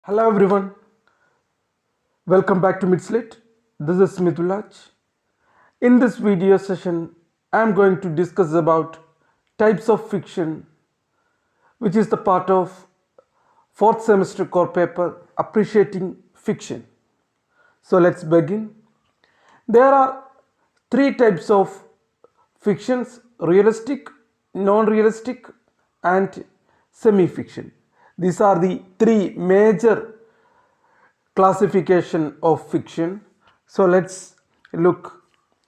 Hello everyone, welcome back to Midslit. This is Smithulaj. In this video session, I am going to discuss about types of fiction, which is the part of fourth semester core paper Appreciating Fiction. So let's begin. There are three types of fictions: realistic, non-realistic, and semi-fiction. These are the three major classification of fiction. So let's look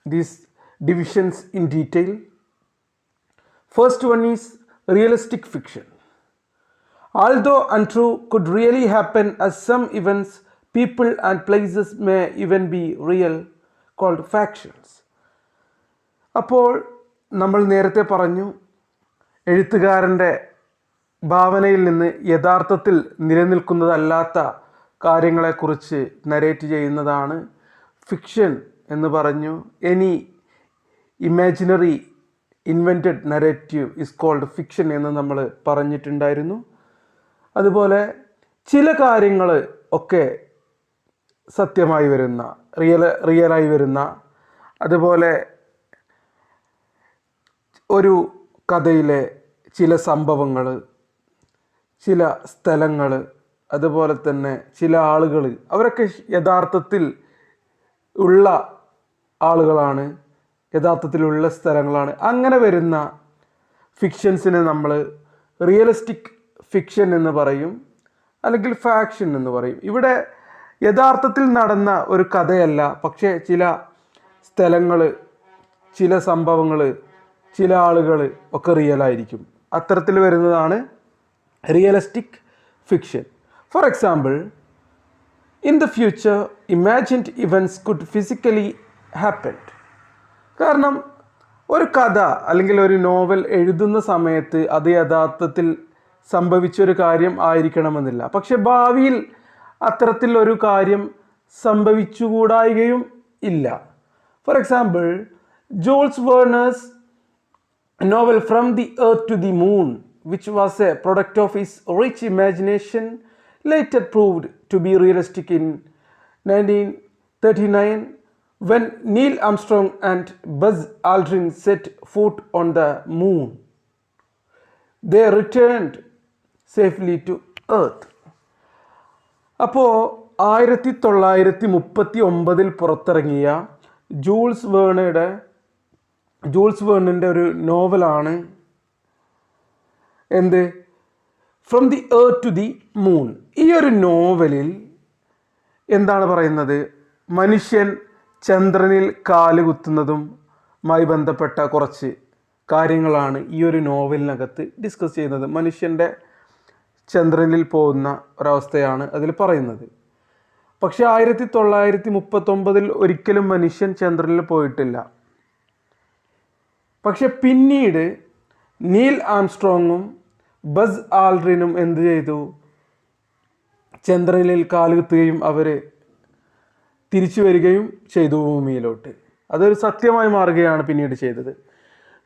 these divisions in detail. First one is realistic fiction. Although untrue could really happen, as some events, people and places may even be real, called factions. അപ്പോൾ നമ്മൾ നേരത്തെ പറഞ്ഞു, എഴുത്തുകാരൻ്റെ ഭാവനയിൽ നിന്ന് യഥാർത്ഥത്തിൽ നിലനിൽക്കുന്നതല്ലാത്ത കാര്യങ്ങളെക്കുറിച്ച് narrate ചെയ്യുന്നതാണ് fiction എന്ന് പറഞ്ഞു. Any imaginary invented narrative is called fiction എന്ന് നമ്മൾ പറഞ്ഞിട്ടുണ്ടായിരുന്നു. അതുപോലെ ചില കാര്യങ്ങൾ ഒക്കെ സത്യമായി വരുന്ന, റിയലായി വരുന്ന, അതുപോലെ ഒരു കഥയിലെ ചില സംഭവങ്ങൾ, ചില സ്ഥലങ്ങൾ, അതുപോലെ തന്നെ ചില ആളുകൾ, അവരൊക്കെ യഥാർത്ഥത്തിൽ ഉള്ള ആളുകളാണ്, യഥാർത്ഥത്തിലുള്ള സ്ഥലങ്ങളാണ്. അങ്ങനെ വരുന്ന ഫിക്ഷൻസിനെ നമ്മൾ റിയലിസ്റ്റിക് ഫിക്ഷൻ എന്ന് പറയും, അല്ലെങ്കിൽ ഫാക്ഷൻ എന്ന് പറയും. ഇവിടെ യഥാർത്ഥത്തിൽ നടന്ന ഒരു കഥയല്ല, പക്ഷേ ചില സ്ഥലങ്ങൾ, ചില സംഭവങ്ങൾ, ചില ആളുകൾ ഒക്കെ റിയലായിരിക്കും. അത്തരത്തിൽ വരുന്നതാണ് realistic fiction. For example, in the future, imagined events could physically happen. കാരണം ഒരു കഥ അല്ലെങ്കിൽ ഒരു നോവൽ എഴുതുന്ന സമയത്ത് അത് യഥാർത്ഥത്തിൽ സംഭവിച്ചൊരു കാര്യം ആയിരിക്കണമെന്നില്ല. പക്ഷെ ഭാവിയിൽ അത്തരത്തിൽ ഒരു കാര്യം സംഭവിച്ചുകൂടായികയും ഇല്ല. For example, Jules Verne's novel From the Earth to the Moon, which was a product of his rich imagination, later proved to be realistic in 1939 when Neil Armstrong and Buzz Aldrin set foot on the moon. They returned safely to Earth. അപ്പോൾ 1939 പുറത്തിറങ്ങിയ joules വേർണിൻ്റെ ഒരു നോവലാണ് എന്ത്, from the earth to the moon. ഈ ഒരു നോവലിൽ എന്താണ് പറയുന്നത്? മനുഷ്യൻ ചന്ദ്രനിൽ കാലുകുത്തുന്നതുമായി ബന്ധപ്പെട്ട കുറച്ച് കാര്യങ്ങളാണ് ഈ ഒരു നോവലിനകത്ത് ഡിസ്കസ് ചെയ്യുന്നത്. മനുഷ്യൻ്റെ ചന്ദ്രനിൽ പോകുന്ന ഒരവസ്ഥയാണ് അതിൽ പറയുന്നത്. പക്ഷേ 1939 ഒരിക്കലും മനുഷ്യൻ ചന്ദ്രനിൽ പോയിട്ടില്ല. പക്ഷെ പിന്നീട് നീൽ ആംസ്ട്രോങ്ങും ബസ് ആൾഡ്രിനും എന്ത് ചെയ്തു? ചന്ദ്രനിൽ കാലുകുത്തുകയും അവർ തിരിച്ചു വരികയും ചെയ്തു ഭൂമിയിലോട്ട്. അതൊരു സത്യമായി മാറുകയാണ് പിന്നീട് ചെയ്തത്.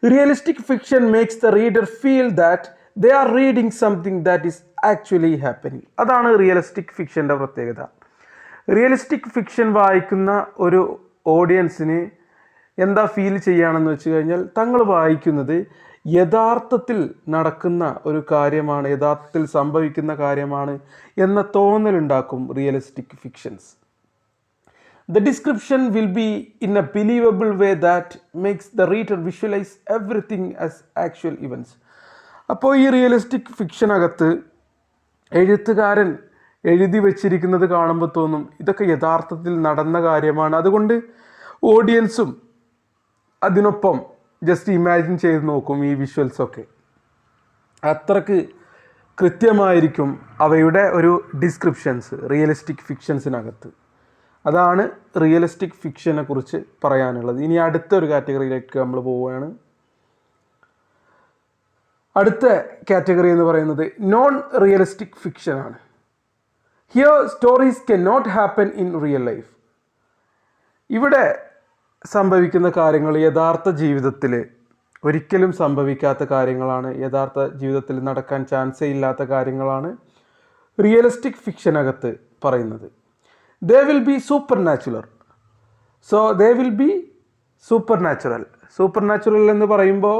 Realistic fiction makes the reader feel that they are reading something that is actually happening. അതാണ് റിയലിസ്റ്റിക് ഫിക്ഷൻ്റെ പ്രത്യേകത. റിയലിസ്റ്റിക് ഫിക്ഷൻ വായിക്കുന്ന ഒരു ഓഡിയൻസിന് എന്താ ഫീൽ ചെയ്യുകയാണെന്ന് വെച്ച് കഴിഞ്ഞാൽ, തങ്ങൾ വായിക്കുന്നത് യഥാർത്ഥത്തിൽ നടക്കുന്ന ഒരു കാര്യമാണ്, യഥാർത്ഥത്തിൽ സംഭവിക്കുന്ന കാര്യമാണ് എന്ന തോന്നലുണ്ടാക്കും realistic fictions. The description will be in a believable way that makes the reader visualise everything as actual events. അപ്പോൾ ഈ റിയലിസ്റ്റിക് ഫിക്ഷനകത്ത് എഴുത്തുകാരൻ എഴുതി വച്ചിരിക്കുന്നത് കാണുമ്പോൾ തോന്നും ഇതൊക്കെ യഥാർത്ഥത്തിൽ നടന്ന കാര്യമാണ്. അതുകൊണ്ട് ഓഡിയൻസും അതിനൊപ്പം ജസ്റ്റ് ഇമാജിൻ ചെയ്ത് നോക്കും ഈ വിഷ്വൽസൊക്കെ. അത്രക്ക് കൃത്യമായിരിക്കും അവയുടെ ഒരു ഡിസ്ക്രിപ്ഷൻസ് റിയലിസ്റ്റിക് ഫിക്ഷൻസിനകത്ത്. അതാണ് റിയലിസ്റ്റിക് ഫിക്ഷനെ കുറിച്ച് പറയാനുള്ളത്. ഇനി അടുത്തൊരു കാറ്റഗറിയിലേക്ക് നമ്മൾ പോവുകയാണ്. അടുത്ത കാറ്റഗറി എന്ന് പറയുന്നത് നോൺ റിയലിസ്റ്റിക് ഫിക്ഷനാണ്. Here stories cannot happen in real life. ഇവിടെ സംഭവിക്കുന്ന കാര്യങ്ങൾ യഥാർത്ഥ ജീവിതത്തിൽ ഒരിക്കലും സംഭവിക്കാത്ത കാര്യങ്ങളാണ്, യഥാർത്ഥ ജീവിതത്തിൽ നടക്കാൻ ചാൻസേ ഇല്ലാത്ത കാര്യങ്ങളാണ് റിയലിസ്റ്റിക് ഫിക്ഷനകത്ത് പറയുന്നത്. They will be supernatural. So they will be supernatural. Supernatural എന്ന് പറയുമ്പോൾ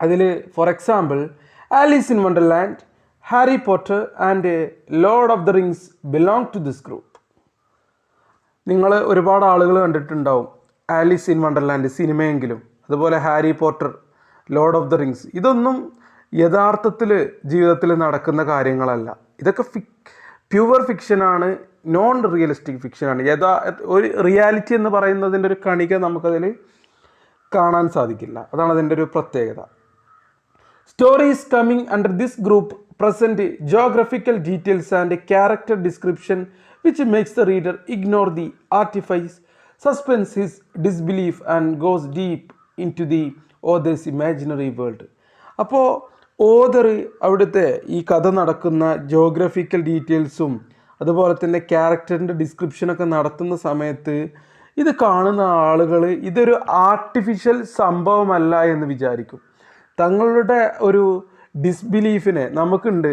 അതിൽ for example Alice in Wonderland, Harry Potter and Lord of the Rings belong to this group. നിങ്ങൾ ഒരുപാട് ആളുകൾ കണ്ടിട്ടുണ്ടാവും ആലീസ് ഇൻ വണ്ടർലാൻഡ് സിനിമയെങ്കിലും, അതുപോലെ Harry Potter, Lord of the Rings. ഇതൊന്നും യഥാർത്ഥത്തിൽ ജീവിതത്തിൽ നടക്കുന്ന കാര്യങ്ങളല്ല. ഇതൊക്കെ പ്യുവർ ഫിക്ഷനാണ്, നോൺ റിയലിസ്റ്റിക് ഫിക്ഷനാണ്. ഒരു റിയാലിറ്റി എന്ന് പറയുന്നതിൻ്റെ ഒരു കണിക നമുക്കതിൽ കാണാൻ സാധിക്കില്ല. അതാണ് അതിൻ്റെ ഒരു പ്രത്യേകത. Stories coming under this group present geographical details and character description which makes the reader ignore the artifice, suspends his disbelief and goes deep into the author's imaginary world. അപ്പോൾ ഓതർ അവിടുത്തെ ഈ കഥ നടക്കുന്ന geographical ഡീറ്റെയിൽസും അതുപോലെ തന്നെ ക്യാരക്ടറിൻ്റെ ഡിസ്ക്രിപ്ഷനൊക്കെ നടത്തുന്ന സമയത്ത് ഇത് കാണുന്ന ആളുകൾ ഇതൊരു ആർട്ടിഫിഷ്യൽ സംഭവമല്ല എന്ന് വിചാരിക്കും. തങ്ങളുടെ ഒരു ഡിസ്ബിലീഫിനെ നമുക്കുണ്ട്.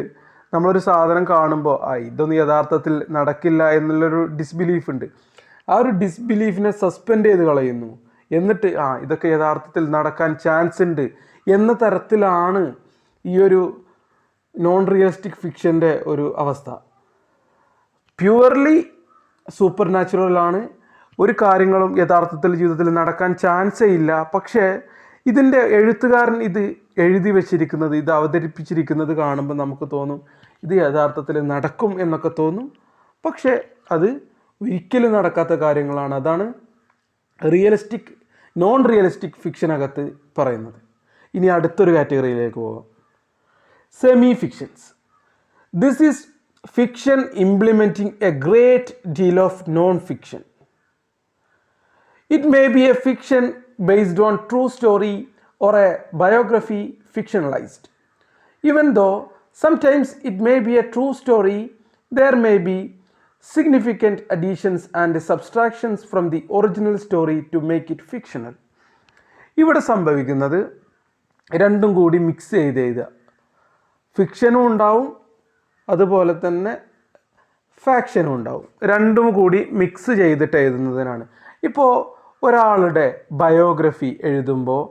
നമ്മളൊരു സാധനം കാണുമ്പോൾ ഇതൊന്നും യഥാർത്ഥത്തിൽ നടക്കില്ല എന്നുള്ളൊരു ഡിസ്ബിലീഫ് ഉണ്ട്. ആ ഒരു ഡിസ്ബിലീഫിനെ സസ്പെൻഡ് ചെയ്ത് കളയുന്നു. എന്നിട്ട് ഇതൊക്കെ യഥാർത്ഥത്തിൽ നടക്കാൻ ചാൻസ് ഉണ്ട് എന്ന തരത്തിലാണ് ഈ ഒരു നോൺ റിയലിസ്റ്റിക് ഫിക്ഷൻ്റെ ഒരു അവസ്ഥ. പ്യുവർലി സൂപ്പർ നാച്ചുറലാണ്. ഒരു കാര്യങ്ങളും യഥാർത്ഥത്തിൽ ജീവിതത്തിൽ നടക്കാൻ ചാൻസേ ഇല്ല. പക്ഷേ ഇതിൻ്റെ എഴുത്തുകാരൻ ഇത് എഴുതി വച്ചിരിക്കുന്നത്, ഇത് അവതരിപ്പിച്ചിരിക്കുന്നത് കാണുമ്പോൾ നമുക്ക് തോന്നും ഇത് യഥാർത്ഥത്തിൽ നടക്കും എന്നൊക്കെ തോന്നും. പക്ഷേ അത് ഒരിക്കലും നടക്കാത്ത കാര്യങ്ങളാണ്. അതാണ് നോൺ റിയലിസ്റ്റിക് ഫിക്ഷനകത്ത് പറയുന്നത്. ഇനി അടുത്തൊരു കാറ്റഗറിയിലേക്ക് പോകാം. Semi fictions. This is fiction implementing a great deal of non-fiction. It may be a fiction based on true story or a biography fictionalized. Even though sometimes it may be a true story, there may be significant additions and subtractions from the original story to make it fictional. ഇവിടെ സംഭവിക്കുന്നത് രണ്ടും കൂടി mix ചെയ്ത് എഴുതുക. ഫിക്ഷനും ഉണ്ടാവും, അതുപോലെ തന്നെ ഫാക്ഷനും ഉണ്ടാവും. രണ്ടും കൂടി മിക്സ് ചെയ്തിട്ട് എഴുതുന്നതിനാണ്. ഇപ്പോൾ ഒരാളുടെ ബയോഗ്രഫി എഴുതുമ്പോൾ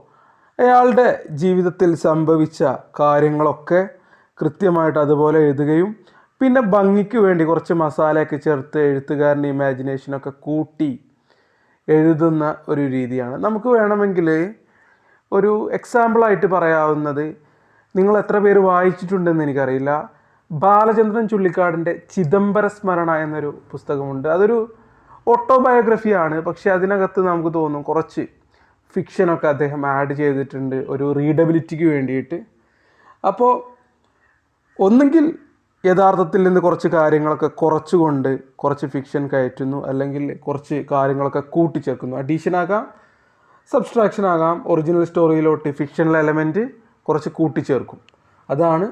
അയാളുടെ ജീവിതത്തിൽ സംഭവിച്ച കാര്യങ്ങളൊക്കെ കൃത്യമായിട്ട് അതുപോലെ എഴുതുകയും പിന്നെ ഭംഗിക്ക് വേണ്ടി കുറച്ച് മസാലയൊക്കെ ചേർത്ത് എഴുത്തുകാരൻ്റെ ഇമാജിനേഷനൊക്കെ കൂട്ടി എഴുതുന്ന ഒരു രീതിയാണ്. നമുക്ക് വേണമെങ്കിൽ ഒരു എക്സാമ്പിളായിട്ട് പറയാവുന്നത്, നിങ്ങൾ എത്ര പേര് വായിച്ചിട്ടുണ്ടെന്ന് എനിക്കറിയില്ല, ബാലചന്ദ്രൻ ചുള്ളിക്കാടിൻ്റെ ചിദംബര സ്മരണ എന്നൊരു പുസ്തകമുണ്ട്. അതൊരു ഓട്ടോബയോഗ്രഫിയാണ്. പക്ഷേ അതിനകത്ത് നമുക്ക് തോന്നും കുറച്ച് ഫിക്ഷനൊക്കെ അദ്ദേഹം ആഡ് ചെയ്തിട്ടുണ്ട് ഒരു റീഡബിലിറ്റിക്ക് വേണ്ടിയിട്ട്. അപ്പോൾ ഒന്നുകിൽ യഥാർത്ഥത്തിൽ നിന്ന് കുറച്ച് കാര്യങ്ങളൊക്കെ കുറച്ചുകൊണ്ട് കുറച്ച് ഫിക്ഷൻ കയറ്റുന്നു, അല്ലെങ്കിൽ കുറച്ച് കാര്യങ്ങളൊക്കെ കൂട്ടിച്ചേർക്കുന്നു. അഡീഷൻ ആകാം, സബ്സ്ട്രാക്ഷൻ ആകാം. ഒറിജിനൽ സ്റ്റോറിയിലോട്ട് ഫിക്ഷണൽ എലമെൻറ്റ് കുറച്ച് കൂട്ടിച്ചേർക്കും. അതാണ്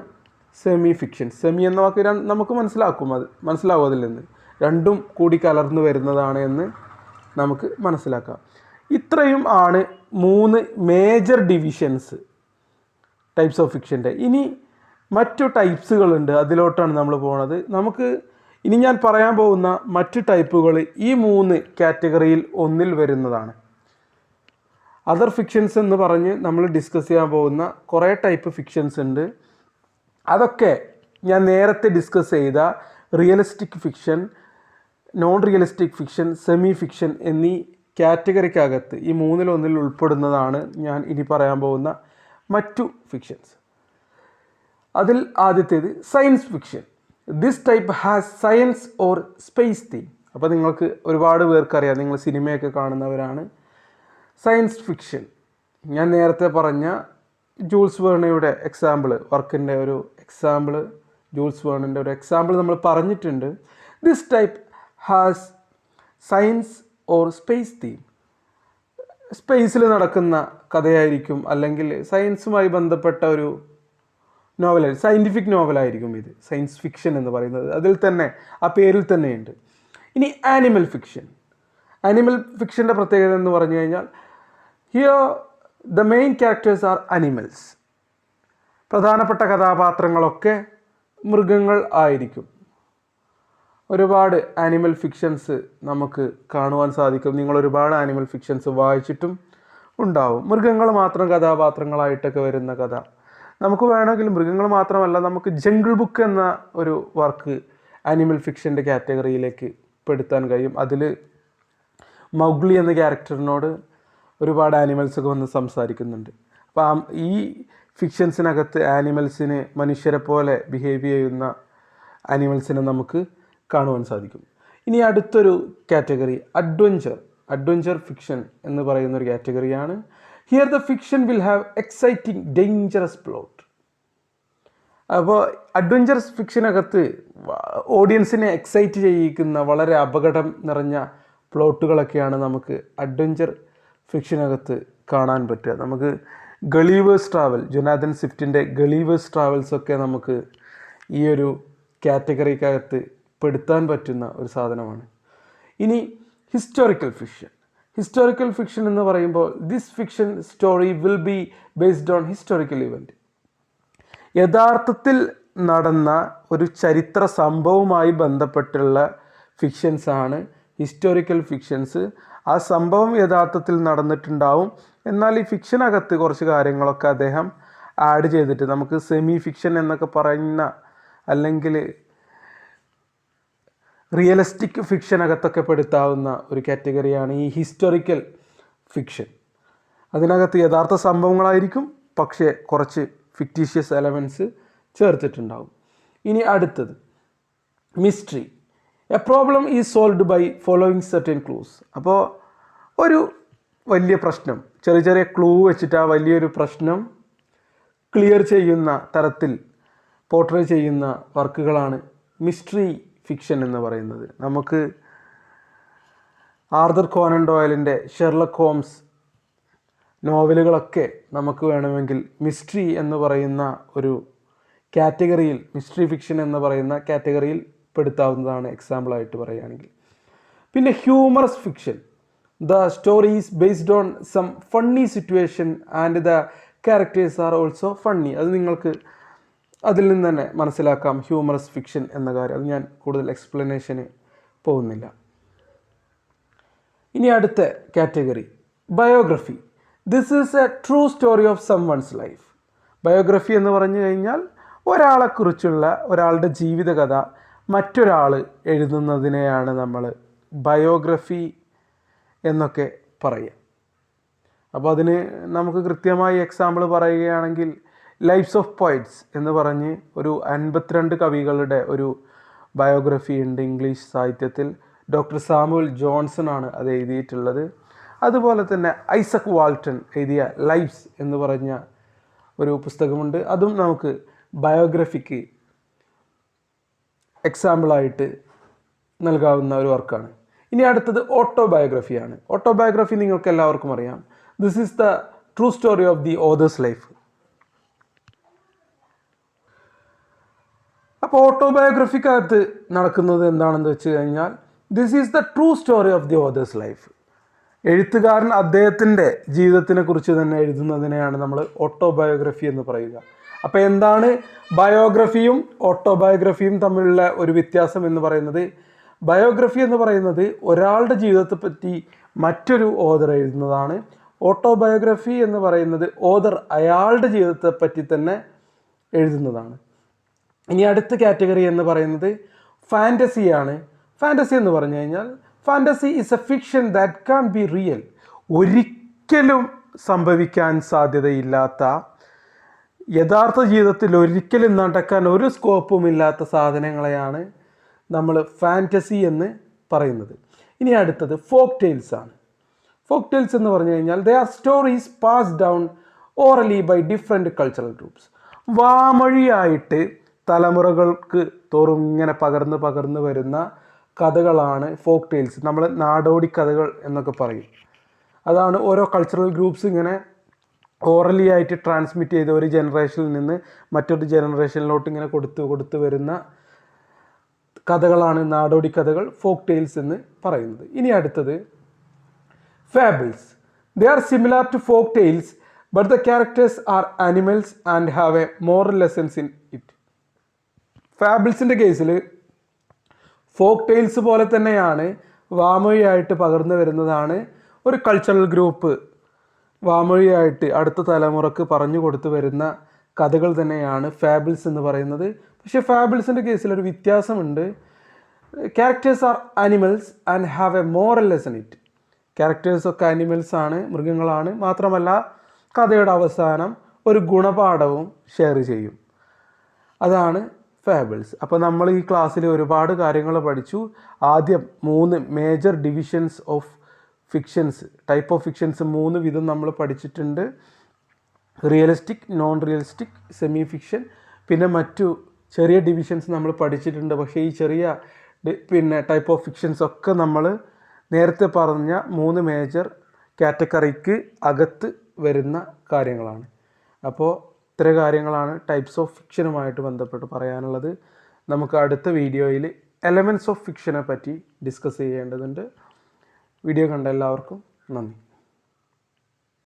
സെമി ഫിക്ഷൻ. സെമി എന്ന വാക്ക് നമുക്ക് മനസ്സിലാവും അതിൽ നിന്ന് രണ്ടും കൂടി കലർന്നു വരുന്നതാണ് എന്ന് നമുക്ക് മനസ്സിലാക്കാം. ഇത്രയും ആണ് 3 മേജർ ഡിവിഷൻസ് ടൈപ്സ് ഓഫ് ഫിക്ഷൻ്റെ. ഇനി മറ്റു ടൈപ്സുകളുണ്ട്, അതിലോട്ടാണ് നമ്മൾ പോകുന്നത്. ഇനി ഞാൻ പറയാൻ പോകുന്ന മറ്റു ടൈപ്പുകൾ ഈ 3 കാറ്റഗറിയിൽ ഒന്നിൽ വരുന്നതാണ്. അതർ ഫിക്ഷൻസ് എന്ന് പറഞ്ഞ് നമ്മൾ ഡിസ്കസ് ചെയ്യാൻ പോകുന്ന കുറേ ടൈപ്പ് ഫിക്ഷൻസ് ഉണ്ട്. അതൊക്കെ ഞാൻ നേരത്തെ ഡിസ്കസ് ചെയ്ത realistic fiction, non realistic fiction, semi fiction എന്നീ കാറ്റഗറിക്കകത്ത് ഈ 3-1 ഉൾപ്പെടുന്നതാണ് ഞാൻ ഇനി പറയാൻ പോകുന്ന മറ്റു ഫിക്ഷൻസ്. അതിൽ ആദ്യത്തേത് science fiction. This type has science or space theme. അപ്പോൾ നിങ്ങൾക്ക് ഒരുപാട് പേർക്കറിയാം, നിങ്ങൾ സിനിമയൊക്കെ കാണുന്നവരാണ്. സയൻസ് ഫിക്ഷൻ ഞാൻ നേരത്തെ പറഞ്ഞ ജൂൾസ് വേർണയുടെ വർക്കിൻ്റെ ഒരു എക്സാമ്പിൾ, ജൂൾസ് വേർണിൻ്റെ ഒരു എക്സാമ്പിൾ നമ്മൾ പറഞ്ഞിട്ടുണ്ട്. This type has science or space theme. സ്പേസിൽ നടക്കുന്ന കഥയായിരിക്കും, അല്ലെങ്കിൽ സയൻസുമായി ബന്ധപ്പെട്ട ഒരു നോവലായിരിക്കും, സയൻറ്റിഫിക് നോവലായിരിക്കും ഇത്. സയൻസ് ഫിക്ഷൻ എന്ന് പറയുന്നത് അതിൽ തന്നെ ആ പേരിൽ തന്നെയുണ്ട്. ഇനി ആനിമൽ ഫിക്ഷൻ. ആനിമൽ ഫിക്ഷൻ്റെ പ്രത്യേകത എന്ന് പറഞ്ഞു കഴിഞ്ഞാൽ here the main characters are animals. പ്രധാനപ്പെട്ട കഥാപാത്രങ്ങളൊക്കെ മൃഗങ്ങൾ ആയിരിക്കും. ഒരുപാട് ആനിമൽ ഫിക്ഷൻസ് നമുക്ക് കാണുവാൻ സാധിക്കും. നിങ്ങൾ ഒരുപാട് ആനിമൽ ഫിക്ഷൻസ് വായിച്ചിട്ടും ഉണ്ടാവും. മൃഗങ്ങൾ മാത്രം കഥാപാത്രങ്ങളായിട്ടൊക്കെ വരുന്ന കഥ നമുക്ക് വേണമെങ്കിൽ മൃഗങ്ങൾ മാത്രമല്ല, നമുക്ക് ജംഗിൾ ബുക്ക് എന്ന ഒരു വർക്ക് ആനിമൽ ഫിക്ഷൻ്റെ കാറ്റഗറിയിലേക്ക് പെടുത്താൻ കഴിയും. അതിൽ മൗഗ്ലി എന്ന ക്യാരക്ടറിനോട് ഒരുപാട് ആനിമൽസൊക്കെ വന്ന് സംസാരിക്കുന്നുണ്ട്. അപ്പോൾ ഈ ഫിക്ഷൻസിനകത്ത് ആനിമൽസിന് മനുഷ്യരെ പോലെ ബിഹേവ് ചെയ്യുന്ന ആനിമൽസിനെ നമുക്ക് കാണുവാൻ സാധിക്കും. ഇനി അടുത്തൊരു കാറ്റഗറി അഡ്വഞ്ചർ ഫിക്ഷൻ എന്ന് പറയുന്ന ഒരു കാറ്റഗറിയാണ്. Here the fiction will have exciting dangerous plot. അപ്പോൾ അഡ്വഞ്ചറസ് ഫിക്ഷനകത്ത് ഓഡിയൻസിനെ എക്സൈറ്റ് ചെയ്യിക്കുന്ന വളരെ അപകടം നിറഞ്ഞ പ്ലോട്ടുകളൊക്കെയാണ് നമുക്ക് അഡ്വഞ്ചർ ഫിക്ഷനകത്ത് കാണാൻ പറ്റുക. നമുക്ക് ഗളീവേഴ്സ് ട്രാവൽ, ജൊനാഥൻ സ്വിഫ്റ്റിൻ്റെ ഗളീവേഴ്സ് ട്രാവൽസൊക്കെ നമുക്ക് ഈ ഒരു കാറ്റഗറിക്കകത്ത് പെടുത്താൻ പറ്റുന്ന ഒരു സാധനമാണ്. ഇനി ഹിസ്റ്റോറിക്കൽ ഫിക്ഷൻ എന്ന് പറയുമ്പോൾ this fiction story will be based on historical event. യഥാർത്ഥത്തിൽ നടന്ന ഒരു ചരിത്ര സംഭവവുമായി ബന്ധപ്പെട്ടുള്ള ഫിക്ഷൻസാണ് ഹിസ്റ്റോറിക്കൽ ഫിക്ഷൻസ്. ആ സംഭവം യഥാർത്ഥത്തിൽ നടന്നിട്ടുണ്ടാവും, എന്നാൽ ഈ ഫിക്ഷനകത്ത് കുറച്ച് കാര്യങ്ങളൊക്കെ അദ്ദേഹം ആഡ് ചെയ്തിട്ട് നമുക്ക് സെമി ഫിക്ഷൻ എന്നൊക്കെ പറയുന്ന അല്ലെങ്കിൽ റിയലിസ്റ്റിക് ഫിക്ഷനകത്തൊക്കെ പെടുത്താവുന്ന ഒരു കാറ്റഗറിയാണ് ഈ ഹിസ്റ്റോറിക്കൽ ഫിക്ഷൻ. അതിനകത്ത് യഥാർത്ഥ സംഭവങ്ങളായിരിക്കും, പക്ഷേ കുറച്ച് ഫിക്റ്റീഷ്യസ് എലമെൻറ്റ്സ് ചേർത്തിട്ടുണ്ടാവും. ഇനി അടുത്തത് mystery. A problem is solved by following certain clues. അപ്പോൾ ഒരു വലിയ പ്രശ്നം ചെറിയ ചെറിയ ക്ലൂ വെച്ചിട്ട് ആ വലിയൊരു പ്രശ്നം ക്ലിയർ ചെയ്യുന്ന തരത്തിൽ പോർട്രേ ചെയ്യുന്ന വർക്കുകളാണ് മിസ്റ്ററി ഫിക്ഷൻ എന്ന് പറയുന്നത്. നമുക്ക് ആർതർ കോനൻ ഡോയലിൻ്റെ ഷെർലക് ഹോംസ് നോവലുകളൊക്കെ നമുക്ക് വേണമെങ്കിൽ മിസ്റ്ററി എന്ന് പറയുന്ന ഒരു കാറ്റഗറിയിൽ, മിസ്റ്ററി ഫിക്ഷൻ എന്ന് പറയുന്ന കാറ്റഗറിയിൽ പെടുത്താവുന്നതാണ്, എക്സാമ്പിളായിട്ട് പറയുകയാണെങ്കിൽ. പിന്നെ humorous fiction. The story is based on some funny situation and the characters are also funny. അത് നിങ്ങൾക്ക് അതിൽ നിന്ന് തന്നെ മനസ്സിലാക്കാം ഹ്യൂമറസ് ഫിക്ഷൻ എന്ന കാര്യം. അത് ഞാൻ കൂടുതൽ എക്സ്പ്ലനേഷന് പോകുന്നില്ല. ഇനി അടുത്ത category biography. This is a true story of someone's life. Biography എന്ന് പറഞ്ഞു കഴിഞ്ഞാൽ ഒരാളെക്കുറിച്ചുള്ള ഒരാളുടെ ജീവിതകഥ മറ്റൊരാൾ എഴുതുന്നതിനെയാണ് നമ്മൾ ബയോഗ്രഫി എന്നൊക്കെ പറയുക. അപ്പോൾ അതിന് നമുക്ക് കൃത്യമായി എക്സാമ്പിൾ പറയുകയാണെങ്കിൽ ലൈഫ്സ് ഓഫ് പോയിറ്റ്സ് എന്ന് പറഞ്ഞ് ഒരു 52 കവികളുടെ ഒരു ബയോഗ്രഫി ഉണ്ട് ഇംഗ്ലീഷ് സാഹിത്യത്തിൽ. ഡോക്ടർ സാമുവൽ ജോൺസൺ ആണ് അത് എഴുതിയിട്ടുള്ളത്. അതുപോലെ തന്നെ ഐസക് വാൾട്ടൺ എഴുതിയ ലൈഫ്സ് എന്ന് പറഞ്ഞ ഒരു പുസ്തകമുണ്ട്. അതും നമുക്ക് ബയോഗ്രഫിക്ക് എക്സാമ്പിളായിട്ട് നൽകാവുന്ന ഒരു വർക്കാണ്. ഇനി അടുത്തത് ഓട്ടോബയോഗ്രഫിയാണ്. ഓട്ടോബയോഗ്രഫി നിങ്ങൾക്ക് എല്ലാവർക്കും അറിയാം. This is the true story of the author's life. അപ്പോൾ ഓട്ടോബയോഗ്രഫിക്കകത്ത് നടക്കുന്നത് എന്താണെന്ന് വെച്ച് കഴിഞ്ഞാൽ this is the true story of the author's life. എഴുത്തുകാരൻ അദ്ദേഹത്തിൻ്റെ ജീവിതത്തിനെ കുറിച്ച് തന്നെ എഴുതുന്നതിനെയാണ് നമ്മൾ ഓട്ടോബയോഗ്രഫി എന്ന് പറയുക. അപ്പോൾ എന്താണ് ബയോഗ്രഫിയും ഓട്ടോബയോഗ്രഫിയും തമ്മിലുള്ള ഒരു വ്യത്യാസം എന്ന് പറയുന്നത്? ബയോഗ്രഫി എന്ന് പറയുന്നത് ഒരാളുടെ ജീവിതത്തെപ്പറ്റി മറ്റൊരു ഓതർ എഴുതുന്നതാണ്. ഓട്ടോബയോഗ്രഫി എന്ന് പറയുന്നത് ഓതർ അയാളുടെ ജീവിതത്തെപ്പറ്റി തന്നെ എഴുതുന്നതാണ്. ഇനി അടുത്ത കാറ്റഗറി എന്ന് പറയുന്നത് ഫാൻറ്റസിയാണ്. ഫാൻറ്റസി എന്ന് പറഞ്ഞു കഴിഞ്ഞാൽ fantasy is a fiction that can be real. ഒരിക്കലും സംഭവിക്കാൻ സാധ്യതയില്ലാത്ത, യഥാർത്ഥ ജീവിതത്തിൽ ഒരിക്കലും നടക്കാൻ ഒരു സ്കോപ്പുമില്ലാത്ത സാധനങ്ങളെയാണ് നമ്മൾ ഫാൻറ്റസി എന്ന് പറയുന്നത്. ഇനി അടുത്തത് ഫോക്ക് ടെയിൽസ് ആണ്. ഫോക്ക് ടെയിൽസ് എന്ന് പറഞ്ഞു കഴിഞ്ഞാൽ they are stories pass down orally by different cultural groups. വാമൊഴിയായിട്ട് തലമുറകൾക്ക് തോറും ഇങ്ങനെ പകർന്ന് വരുന്ന കഥകളാണ് ഫോക്ക് ടെയിൽസ്. നമ്മൾ നാടോടി കഥകൾ എന്നൊക്കെ പറയും. അതാണ് ഓരോ കൾച്ചറൽ ഗ്രൂപ്പ്സ് ഇങ്ങനെ ഓറലി ആയിട്ട് ട്രാൻസ്മിറ്റ് ചെയ്ത് ഒരു ജനറേഷനിൽ നിന്ന് മറ്റൊരു ജനറേഷനിലോട്ട് ഇങ്ങനെ കൊടുത്ത് വരുന്ന കഥകളാണ് നാടോടി കഥകൾ, ഫോക്ക് ടെയിൽസ് എന്ന് പറയുന്നത്. ഇനി അടുത്തത് fables. They are similar to folk tales but the characters are animals and have a moral lessons in it. ഫാബിൾസിൻ്റെ കേസിൽ ഫോക്ക് ടെയിൽസ് പോലെ തന്നെയാണ് വാമൊഴിയായിട്ട് പകർന്നു വരുന്നതാണ് ഒരു കൾച്ചറൽ ഗ്രൂപ്പ് വാമൊഴിയായിട്ട് അടുത്ത തലമുറക്ക് പറഞ്ഞു കൊടുത്തു വരുന്ന കഥകൾ തന്നെയാണ് ഫാബിൾസ് എന്ന് പറയുന്നത്. പക്ഷേ ഫാബിൾസിൻ്റെ കേസിൽ ഒരു വ്യത്യാസമുണ്ട്. Characters are animals and have a moral lesson it. ക്യാരക്ടേഴ്സൊക്കെ ആനിമൽസ് ആണ്, മൃഗങ്ങളാണ്. മാത്രമല്ല കഥയുടെ അവസാനം ഒരു ഗുണപാഠവും ഷെയർ ചെയ്യും. അതാണ് ഫാബിൾസ്. അപ്പോൾ നമ്മൾ ഈ ക്ലാസ്സിൽ ഒരുപാട് കാര്യങ്ങൾ പഠിച്ചു. ആദ്യം 3 major divisions of fictions, type of fictions 3 വിധം നമ്മൾ പഠിച്ചിട്ടുണ്ട്. Realistic, non realistic, semi fiction. പിന്നെ മറ്റു ചെറിയ ഡിവിഷൻസ് നമ്മൾ പഠിച്ചിട്ടുണ്ട്. പക്ഷേ ഈ ചെറിയ ടൈപ്പ് ഓഫ് ഫിക്ഷൻസ് ഒക്കെ നമ്മൾ നേരത്തെ പറഞ്ഞ 3 മേജർ കാറ്റഗറിക്ക് അകത്ത് വരുന്ന കാര്യങ്ങളാണ്. അപ്പോൾ ഇത്ര കാര്യങ്ങളാണ് ടൈപ്സ് ഓഫ് ഫിക്ഷനുമായിട്ട് ബന്ധപ്പെട്ട് പറയാനുള്ളത്. നമുക്ക് അടുത്ത വീഡിയോയിൽ എലമെൻറ്റ്സ് ഓഫ് ഫിക്ഷനെ പറ്റി ഡിസ്കസ് ചെയ്യേണ്ടതുണ്ട്. വീഡിയോ കണ്ട എല്ലാവർക്കും നന്ദി.